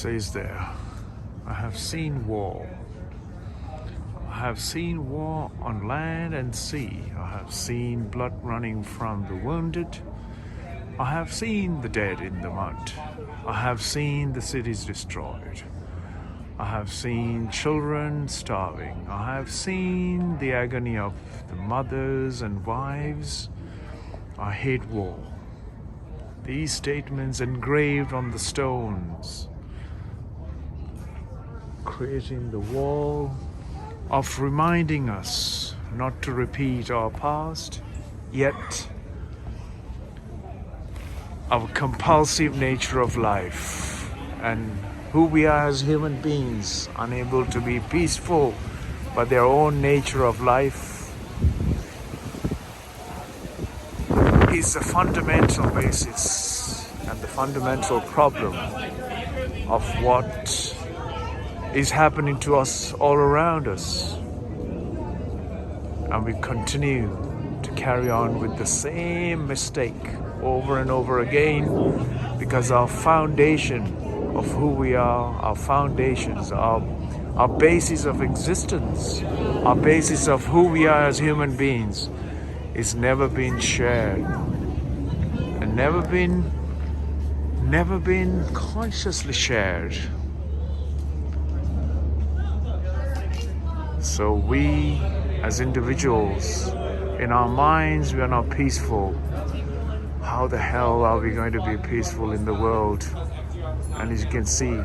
says there, I have seen war. I have seen war on land and sea. I have seen blood running from the wounded. I have seen the dead in the mud. I have seen the cities destroyed. I have seen children starving. I have seen the agony of the mothers and wives. I hate war. These statements engraved on the stones, creating the wall of reminding us not to repeat our past, yet our compulsive nature of life and who we are as human beings, unable to be peaceful by their own nature of life, is the fundamental basis and the fundamental problem of what is happening to us all around us. And we continue to carry on with the same mistake over and over again because our foundation of who we are, our foundations, our basis of existence, our basis of who we are as human beings is never been shared and never been consciously shared. So we as individuals, in our minds we are not peaceful. How the hell are we going to be peaceful in the world? And as you can see,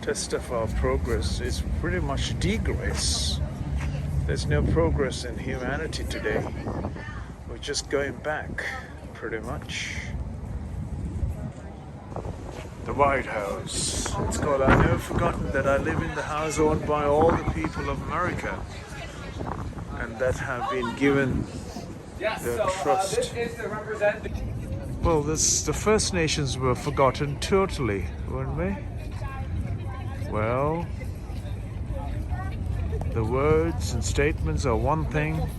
test of our progress is pretty much degress. There's no progress in humanity today. We're just going back, pretty much. The White House. It's called, I've never forgotten that I live in the house owned by all the people of America and that have been given the trust. Well, the First Nations were forgotten totally, weren't they? Well, the words and statements are one thing.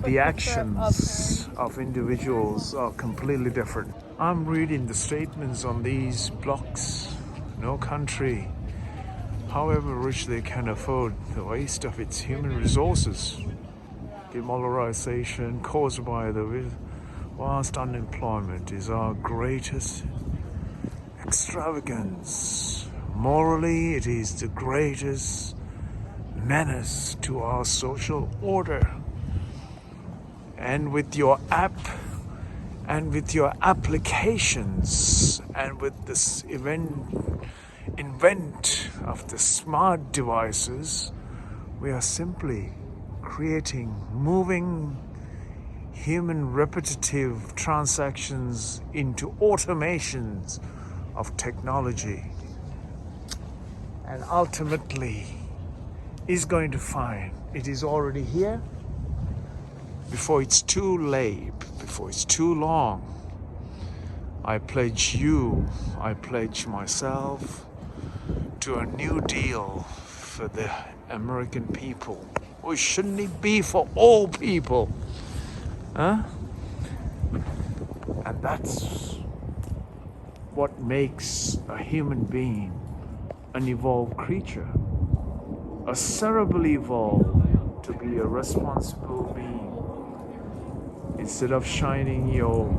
The actions of individuals are completely different. I'm reading the statements on these blocks. No country, however rich they can afford, the waste of its human resources, demoralization caused by the vast unemployment is our greatest extravagance. Morally, it is the greatest menace to our social order. And with your app and with your applications and with this invent of the smart devices, we are simply creating moving human repetitive transactions into automations of technology, and ultimately is going to find it is already here before it's too late, before it's too long. I pledge myself to a new deal for the American people. Or shouldn't it be for all people? Huh? And that's what makes a human being an evolved creature. A cerebrally evolved to be a responsible being. Instead of shining your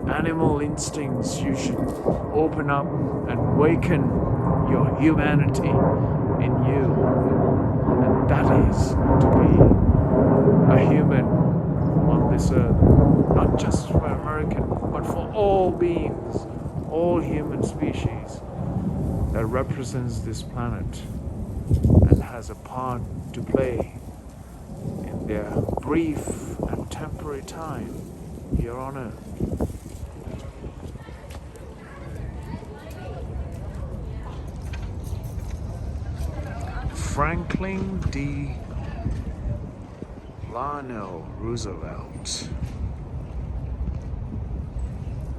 animal instincts, you should open up and awaken your humanity in you. And that is to be a human on this earth. Not just for American, but for all beings, all human species that represents this planet and has a part to play in their brief and temporary time here on earth. Franklin Delano Roosevelt,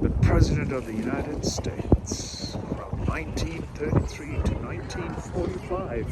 the President of the United States from 1933 to 1945.